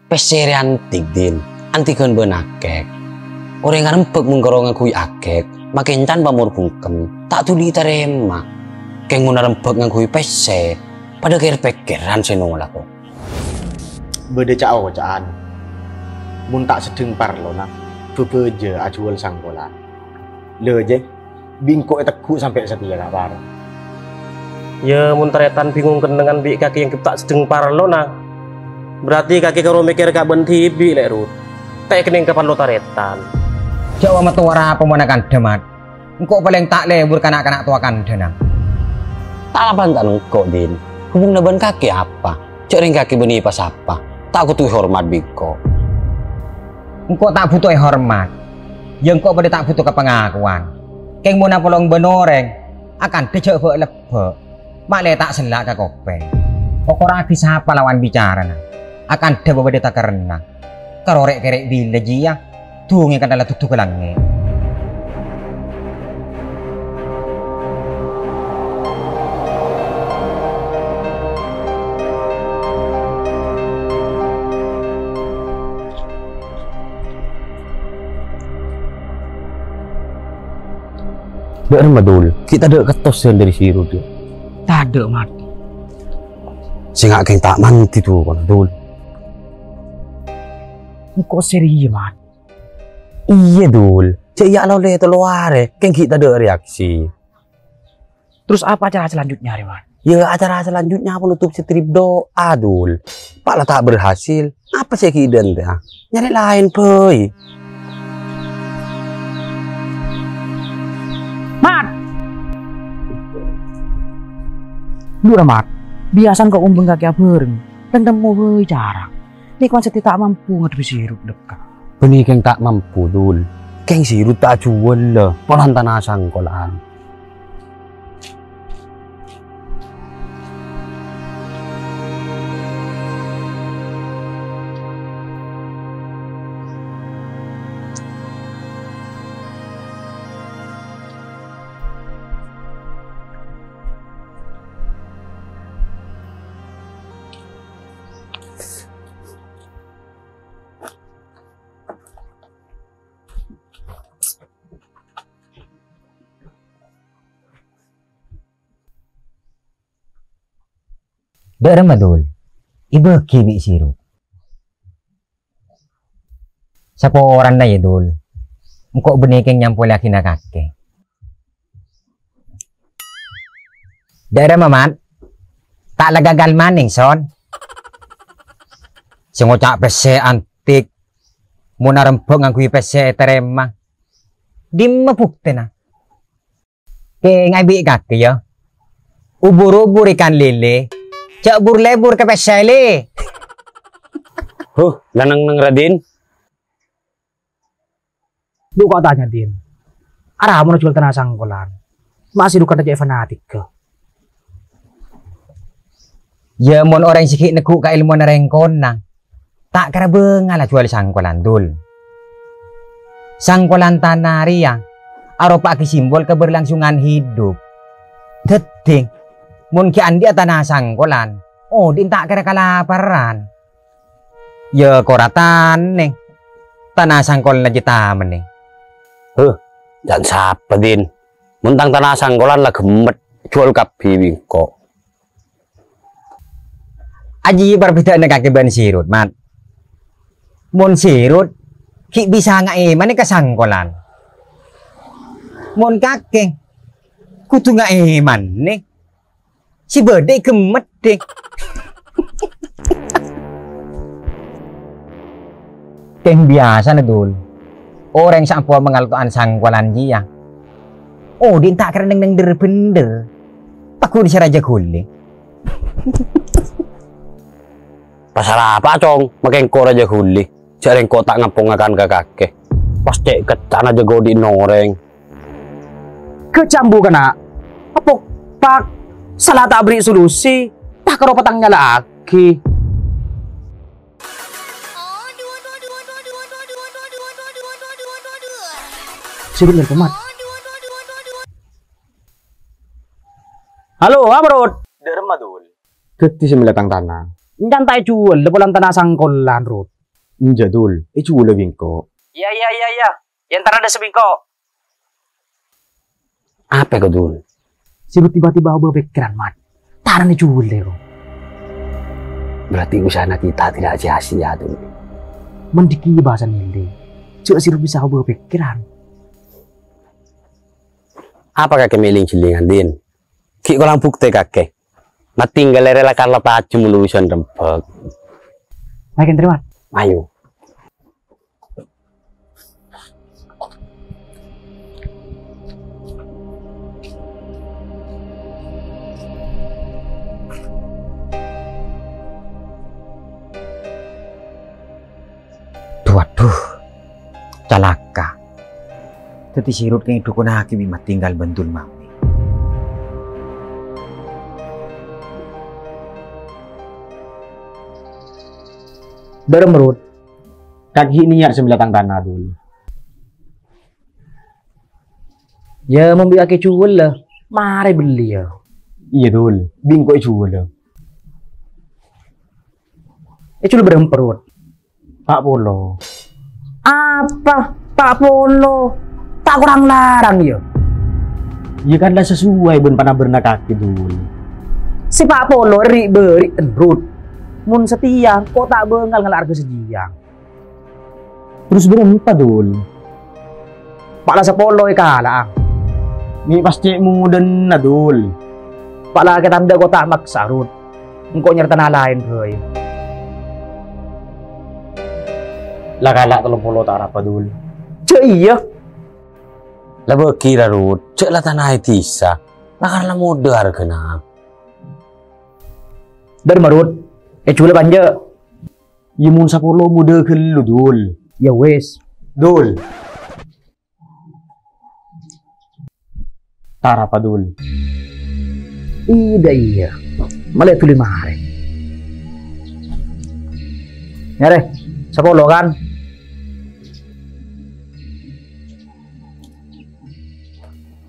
pesere antik din, antikon benakek. Orang yang rempek mengkorong ngakui akek, makin can pamur bungkem, tak tuli terema. Keng muna rempek ngakui pese, pada kira-pikiran senolak kok. Beda cak caan. Mun tak sedeng parlo nak, bebeje ajual sangkolan. Leje, bingko teku sampai setia nak par. Ya mun teretan bingung dengan bi kaki yang tak sedeng parlo nak. Berarti kaki karo mikir kak benti bi lek rut. Tak kening kapan lo taretan. Jawa metuara pemonakan demat. Engkau paling tak lebur kanak-kanak tuakan denang. Tak lapan tak engkau din. Hubung naban kaki apa? Cering kaki beni pas apa? Tak butuh hormat biko. Engkau tak butuh hormat. Yang kau pada tak butuh kepengakuan. Keng muna polong benoreng akan dejek lebek. Malah tak selak ke kope. Pokoknya bisa apa lawan bicara nah. Akan deba pada tak karena. Karorek kerek bila jia. Tungi kan adalah tutup gelangnya. Dek Ramadul, kita dek ketosan dari siru tuh. Tak ada mat. Singak keng tak manti tuh kan dul. Engkau serius mat. Iya dul, cek ya lo lihat luar keng kita dek reaksi. Terus apa acara selanjutnya Rewan? Ya acara selanjutnya penutup strip doa dul. Pak lah tak berhasil. Apa sih kiden teh? Nyari lain boy. Mat. Dura mat. Biasan kau umbeng kaki abereng dan temu bicara. Ini konsep tak mampu ngadepi sirup dekat. Benih keng tak mampu dul. Keng sirup tak jual lah. Polan tanah sangkolan. Dek Ramadul, ibu kibi sirup. Siapa orang na ya dul? Engkau benikeng nyampo laki na kake. Dek Ramamat, tak lagagal maning son. Singocak pese antik, muna rempong ang kui pese terema. Di mabukte na. Kaya ngabi kake ya. Ubur-ubur ikan lele. Cak bur-lebur ke pesele. Lanang nang Radin. Lu kau tanya Din. Arah mau jual tanah sangkolan. Masih duka aja fanatik ke. Ya mon orang sikit nekuk ka ilmu narengkon nang. Tak kira bengal jual sangkolan dul. Sangkolan tanah riang. Aropa ki simbol keberlangsungan hidup. Deting. Mun ki andi tanah sangkolan. Oh, din tak kira kalaparan. Ya koratan nih. Tanah sangkolan aja tamen nih. Dan siapa din? Mentang tanah sangkolan lah gemet jual kapi bingko. Aji perbedaan kaki ban sirut, mat. Mun sirut ki bisa mana ke sangkolan. Mun kaki kudu man nih. Si bede gemet deh. Keng biasa na dul. Orang sampo mengalutan sangkolan dia. Oh, din tak kira neng berbenda. Paku di raja kuli. Pasal apa cong? Makin kau raja kuli. Jarang kau tak ngampung akan ke kakek. Pas cek kecan aja gue di noreng. Kecambu kena. Apa pak? Salah tak beri solusi. Tak karo petangnya lagi. Sibuk dari pemat. Halo, Amrod. Derma dul. Dadi semelatang tanah. Nyantai jual lepolan tanah sangkolan, Rut. Inja dul, jual bingko. Iya. Yang ntar ada sebingko. Apa kau dul? Si tiba-tiba berpikiran mat. Taran jual deh. Berarti usaha kita tidak sia-sia dul. Mendiki bahasa nilai. Cuk sih bisa berpikiran. Apa kakek meling cilingan din? Ki kolang bukti kakek. Matinggal rela karla pacu melulusan rempek. Makin terima. Ayo. Waduh, calaka. Teti sirut keng dukun hakim imah tinggal bentul mau. Bermerut. Kaki niat sebelah tanah dulu. Ya membeli ake jual lah. Mari beli ya. Iya dul, bingko jual lah. Itu beremperut. Pak Polo. Apa? Pak Polo. Tak kurang larang ya. Iya kan lah sesuai ben panah berna kaki dul. Si Pak Polo beri enrut. Mun setia, kok tak bengal ngelar ke sejiang. Terus berempat dul. Pak lah sepolo kalah. Ni pasti muden na dul. Pak lah kita tanda kok tak maksa rut. Engkau nyerta lain boy. Lah kalak 30 tak apa dul. Cek iya. Lah kira rut, cek lah tanah tisa. Lah karena modal kena. Dan marut. Cula banja. Ya mun 10 muda kelu dul. Ya wes. Dul. Tak apa dul. Iya. Malah itu 5 hari. Nyare, 10 kan?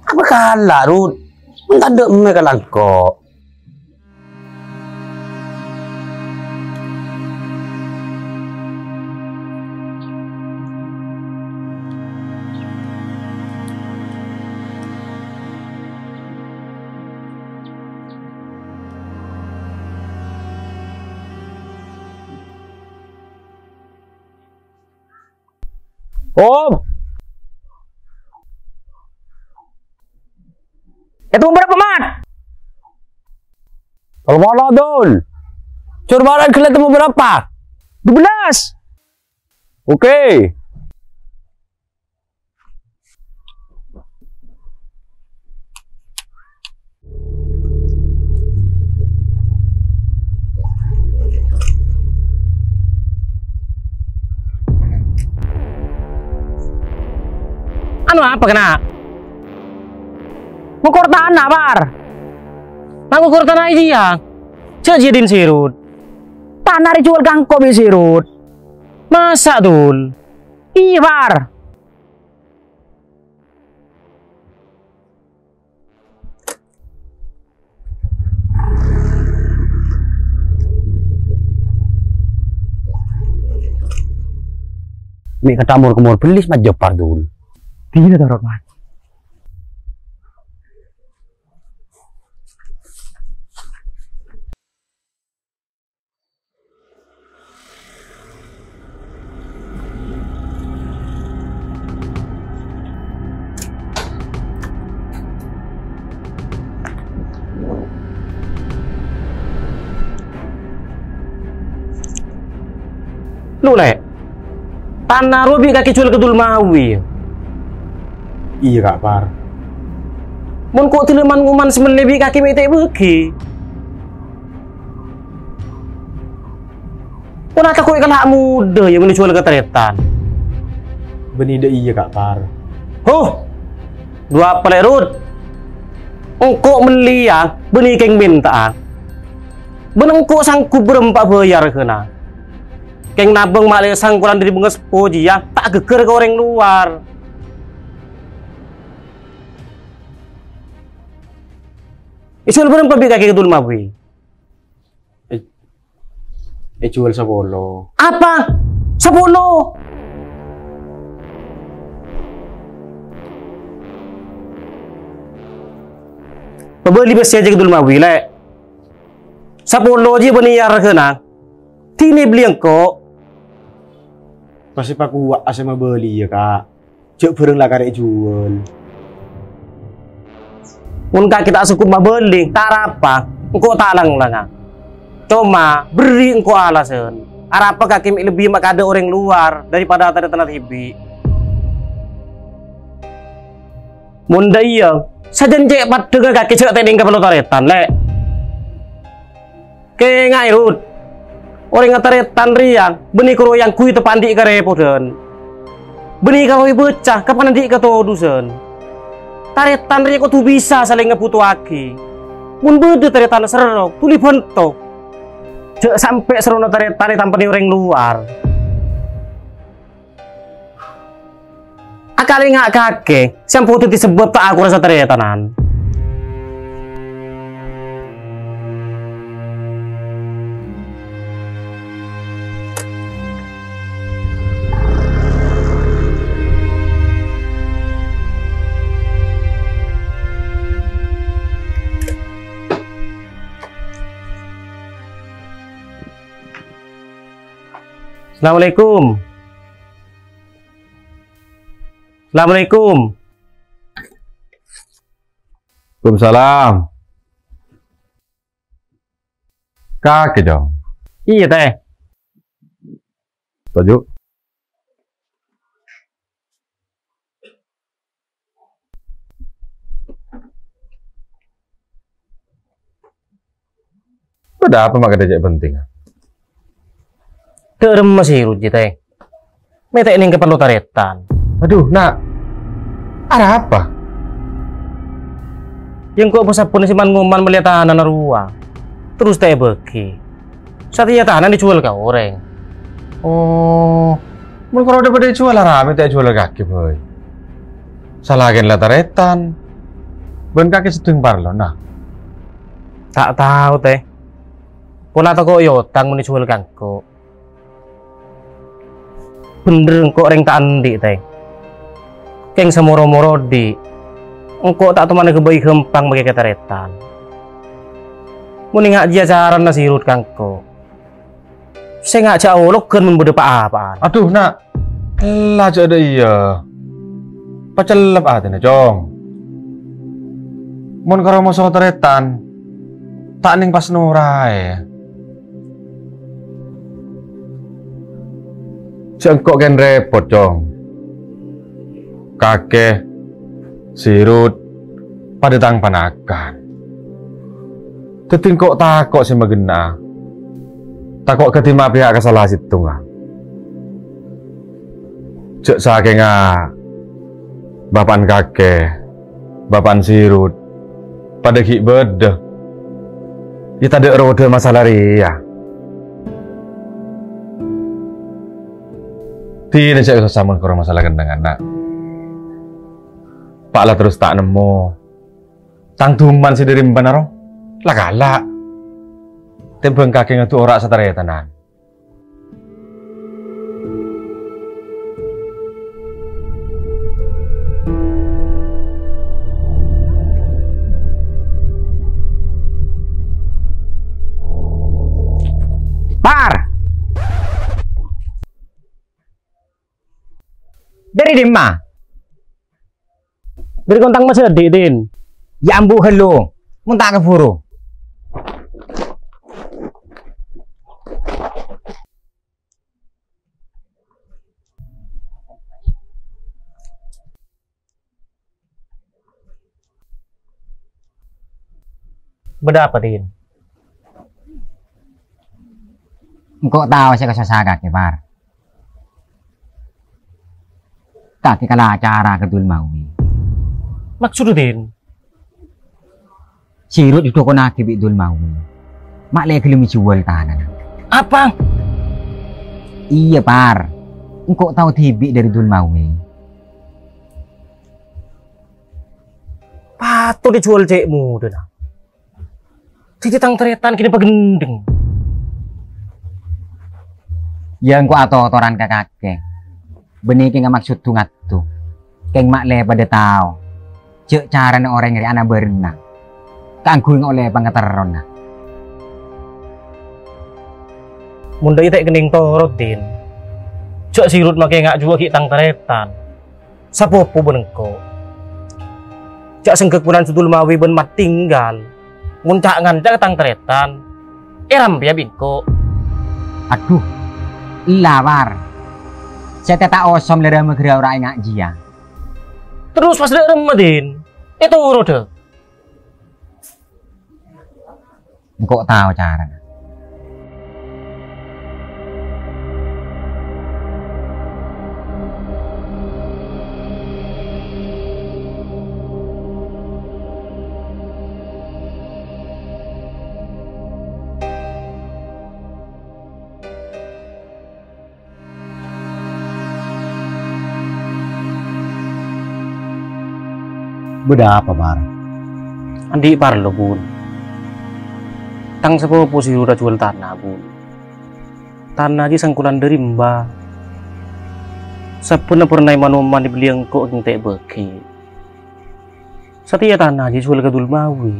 Apa kalah rut? Entah dek mereka langkok. Om. Itu berapa man? Kalau mau dul, curbaran kelihatan mau berapa? 12. Oke. Anu apa kena? Ngukur tanah, Bar. Nang ukur tanah iya. Cek jadin sirut. Tanah dijual kangkop ya sirut. Masa dul? Iya, Bar. Mi ketamur kemur belis mah jepar dul. Tidak tahu man. Lu lek. Tanah rubi kaki jual kedul mawi. Iya kak par. Mun kok tileman nguman semelebi kaki mete beki. Kona tak kok kalak muda yang menjual keteretan. Benida iya kak par. Huh. Dua pelerut. Engkau meliang beni keng minta. Benengko sangku berempat bayar kena. Keng nabeng malik sangkulan dari bunga sepoji ya tak geger ke orang luar. Isul berempat bi kaki kedul mawi. Jual 10. Apa? 10. Pembeli besi aja kedul mawi lek. 10 aja beniar kena. Tini beli engkau. Pasti pak kuat asal mau beli ya kak. Cek bareng lah karek jual. Mun kak kita suku mah beli, tak apa. Engkau talang lah. Cuma beri engkau alasan. Arapa kaki lebih mak ada orang luar daripada ada tanah hibi. Munda iya, sajen cek pat dengan kaki cek tening ke pelotaretan lek. Ke ngairut. Orang ngataretan riang, beni karo yang kui tepandi ke repoden. Beni karo bocah kapan nanti ke todusen. Taretan riang kok tuh bisa saling ngebutuhake. Mun bede taretan serok, tuli bentok. Cek sampai serono taretan tanpa orang luar. Akali ngak kakek, siang putih disebut tak aku rasa taretanan. Assalamualaikum. Assalamualaikum. Waalaikumsalam. Kaki dong. Iya teh. Tujuh. Ada apa mak ada penting? Terem masih ruji teh. Mete ini ke perlu taretan. Aduh, nak. Ada apa? Yang kok pesapun si man nguman melihat tahanan ruang. Terus teh beki. Satya tahanan dijual ke orang. Oh, mau kalau udah pada jual rame teh jual kaki boy. Salah gen lah taretan. Ben kaki sedeng parlo nah. Tak tahu teh. Pola toko yotang meni jual kangko. Bener kok reng tak andi teh. Keng semoro-moro di. Engkau tak teman kebaik gempang bagi ketaretan. Muni ngak jia jaran nasi rut kangko. Saya ngak jauh lo kan membeda apa-apaan. Aduh nak. Lah ada iya. Pacelep ate na jong. Mun karo mau soal taretan. Tak ning pas nurai. Cengkok kan repot jong. Kakek sirut pada tang panakan. Teting kok takok si magena. Takok ketima pihak kesalah situ nga. Cek saking bapan kakek, bapan sirut pada ki beda. Kita ada roda masalah ria. Tidak saya usah sama kurang masalah gendang anak. Pak lah terus tak nemu. Tang tuman si dari benar lah galak. Tembeng kaki ngatu orak satria tanan. Par. Dari dimana? Beri kontang masih ada din. Ya ambu helo. Mun tak keburu. Beda apa din? Engkau tahu saya kesasagak ya, Par. Kaki kalah acara kedul maui. Maksud din? Sirut itu kau nak kedul maui. Mak lagi belum jual tanah. Apa? Iya, Par. Engkau tahu tibi dari dul maui. Patut dijual cekmu deh. Titang teretan kini pagendeng. Yang ku atoran kakake. Benih keng maksud tungat tu. Keng mak le pada tahu. Cek cara orang ngeri anak berenang. Kangkul oleh pangateron. Munda itek kening torot din. Cek sirut make ngak juga kitang teretan. Sapopo benengko. Cak sengkek punan sudul mawi ben mat tinggal. Muncak ngancak tang teretan. Eram ya binko. Aduh. Lawar. Saya tak osom lera megera ora ngak jia. Terus pas dek remedin. Itu rode. Engkau tahu cara. Beda apa, Bar? Andi parlo bun. Tang sepopo si udah jual tanah bun. Tanah aja sangkulan dari mbah. Sapuna pernah manuman dibeli engkau yang tak beki. Setia tanah aja jual ke Dulmawi.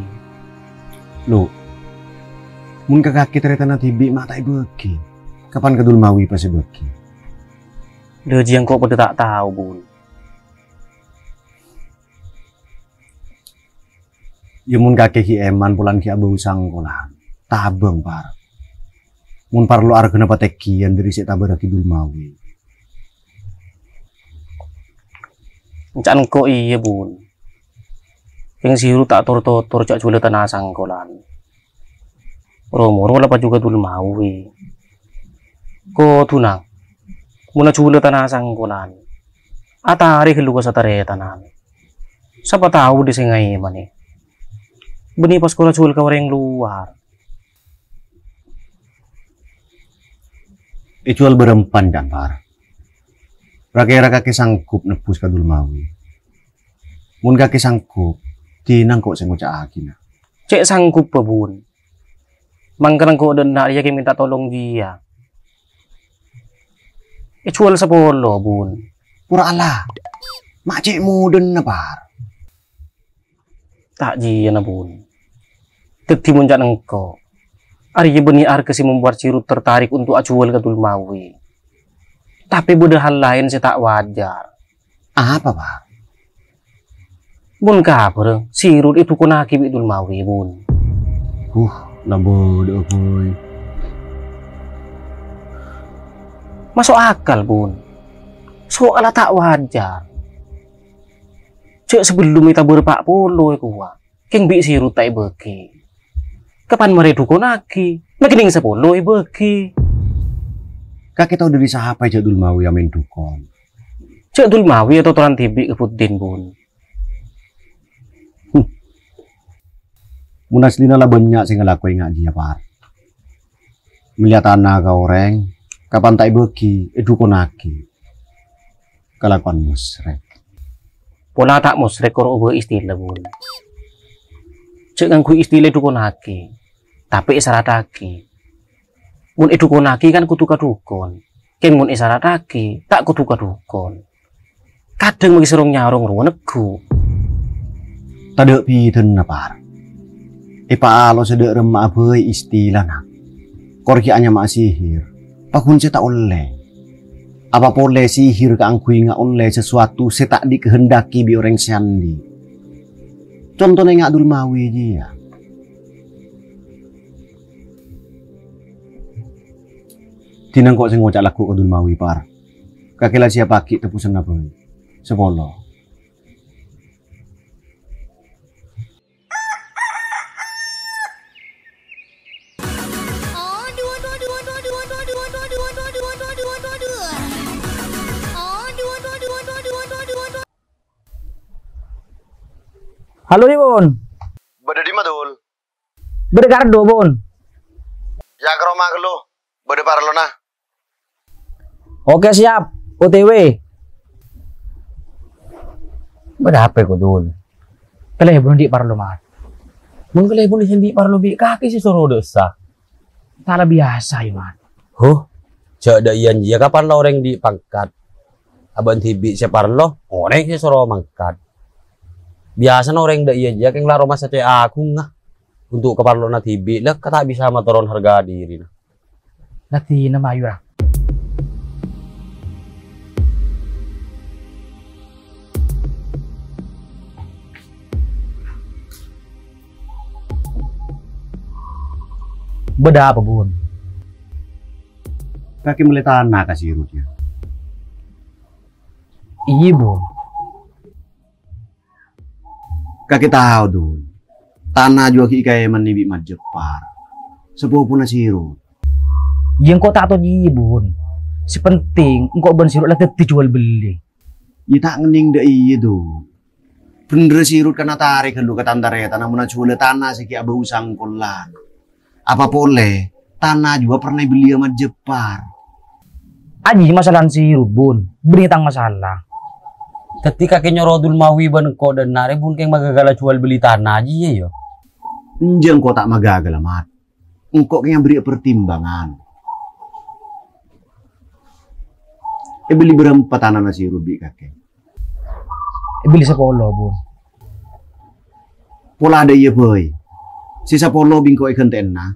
Lu, mun ke kaki ternyata nanti bi mak tak beki. Kapan ke Dulmawi pasti beki? Leji yang kau pada tak tahu bun. Ya mun kakek ki eman pulan ki abau sangkolan. Tabeng, Par. Mun parlo argena patekian dari sik tabar ki Dulmawi. Encan kok iya bun. Yang siru tak tor-tor cak jual tanah sangkolan. Romo lah juga Dulmawi. Ko tunang. Muna jual tanah sangkolan. Atari kelu ko sa taretan. Siapa tahu di sengai mani. Benih pas kau jual ke orang luar. Ijual berempan dan Par. Rakira kaki sanggup nebus ke Dulmawi. Mun kaki sanggup, tinang kok sing ngocak akina. Cek sanggup pa bun. Mangkarang kok dan nak dia minta tolong dia. Ijual 10 bun. Pura Allah. Mak cek muden na Par. Tak jia na bun. Teti muncat engkau. Ari benih arkesi membuat sirut tertarik untuk acual ke Dulmawi. Tapi beda hal lain saya tak wajar. Apa, Pak? Bun kabar, sirut itu konaki bi Dulmawi bun. Lah bodoh boy. Masuk akal bun. Soalnya tak wajar. Cek sebelum kita berpak polo kuah. Keng bi sirut tak beki. Kapan meredu konaki? Makining 10 beki. Kakek tahu dari siapa aja Dulmawi amin dukon. Cek Dulmawi atau toran tibi ke Putin bun. Munaslina lah banyak sing ngelakuin ngaji ya Pak. Melihat anak kau orang, kapan tak beki, dukonaki. Kelakuan musrek. Pola tak musrek kor obo istilah bun. Cek nganggu istilah dukonaki. Tapi isyarataki. Mun dukonaki kan kudu kadukon. Keng mun isyarataki tak kudu kadukon. Kadang bagi serong nyarong ruang negu. Tadek piten na Par. Ipa alo sedek remak abai istilah nak. Korki anya mak sihir. Pakun tak oleh. Apa boleh sihir keangkui nggak oleh sesuatu saya tak dikehendaki bi orang sandi. Contohnya nggak Dulmawi dia. Tinang kok sing ngocak laku ke Dulmawi Par. Kakilah siapa ki tepusan apa? 10. Halo Bun. Bada di madul. Beda kardo Bun. Ya ke rumah ke lu. Bada parlo nah. Oke siap. OTW. Beda HP ko dul. Kaleh Bun di parlo mat. Mun kaleh Bun di parlo bi kaki si suruh dosa. Tala biasa ya mat. Huh? Cek da iyan dia kapan lo orang di pangkat. Aban tibi siya parlo, orang siya suruh mangkat. Biasa na orang da iyan dia keng laro masa cek aku nga. Untuk keparlo na tibi lah kata bisa matoron harga diri na. Lati na mayura. Beda apa bun? Kaki mulai tanah kasih Rut ya. Iya bun. Kaki tahu dun. Tanah juga kayak menibik mat Jepar. Sepupu na si Rut. Yang kau tak tahu iya bun. Si penting engkau ban sirut lah tetap jual beli. Ya tak ngening dah iya tuh. Bener si Rut kena tarik lu ke tantare tanah muna cule tanah si kia bau sangkolan. Apa boleh tanah juga pernah beli sama Jepar. Aji masalah sirut bun. Beri tang masalah. Ketika kenyorodul mawi ban ko dan nare bun keng magagala jual beli tanah aja ya yo. Enjang kok tak magagal amat. Engkau yang beri pertimbangan. Beli berempat tanah nasi rubi kakek. Beli sepolo bun. Pola ada iya boy. Sisa polo bingko ikan tenna.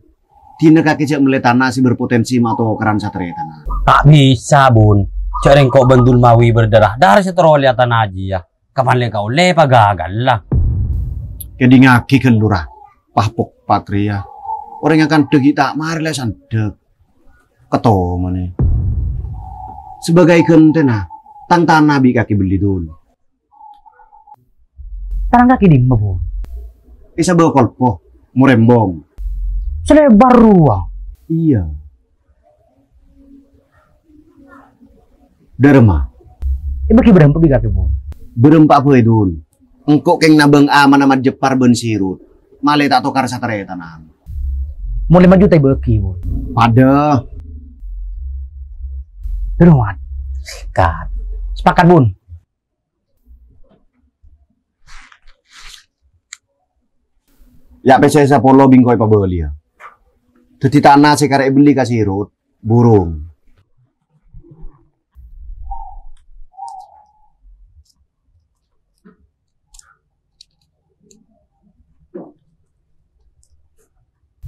Tina kakek cek mulai tanah si berpotensi atau keran satria tanah. Tak bisa bun. Cek kok bandul mawi berdarah darah setero lihat tanah aja ya. Kapan le kau lepa gagal lah. Kedi ngaki ke lurah. Pahpok patria. Orang yang akan degi tak mari lah sandek. Ketemu nih. Sebagai kentena, tang tanah bi kaki beli dulu. Tarang kaki di bu. Isa bawa kolpo, murembong. Selebar ruang. Iya. Dharma. Bagi berempat bi kaki bu. Berempat apa dulu? Engkau keng nabang aman amat Jepar ben sirut. Malai tak tukar satria tanah. Mau 5 juta bagi bu. Pada. Beruan. Sikat. Sepakat bun. Ya pesa sa polo bingkoy pa beli ya. Tuti tanah sekarang beli kasih Rut. Burung.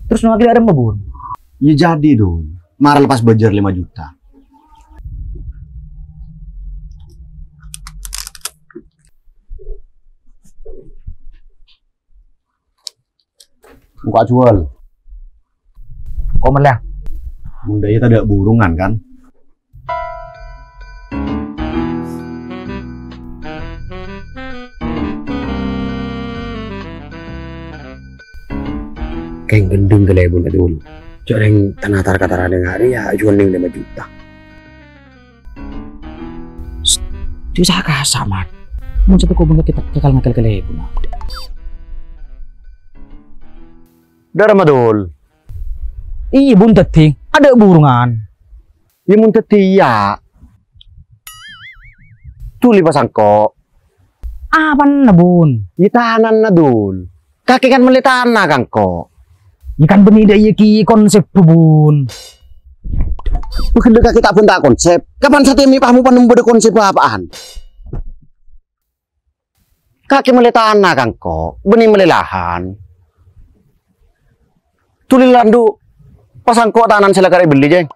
Terus nunggu ada bun. Ya jadi dong. Marah lepas bajar 5 juta. Buka jual. Kok malah? Bunda itu ada burungan kan? Keng gendeng gele bun dulu. Cek yang tanah tar kata rada hari ya jual ning 5 juta. Bisa kasamat. Mau satu kau bangga kita kekal ngakal gele bun. Dharma dul. Iya bun teti. Ada burungan. Ya mun tetia. Tuli pasangko. Apa na bun? Ya tahanan na dul. Kaki kan meli tanah kan kok. Ikan benida iya ki konsep bun. Bukan kaki tak bentak konsep. Kapan satu mi pahmu panem beda konsep apaan? Kaki meli tanah kan kok. Benih meli lahan. Tuli landu. Pasang kok tahanan silakan beli jeng.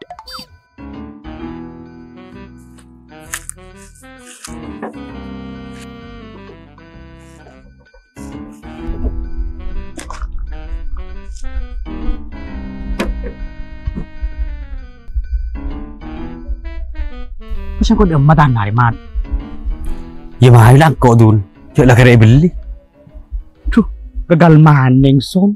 Pasang kau dah matan nari mat. Ya mahal lang kok dun. Cek lah kare beli. Tuh, gagal maning son.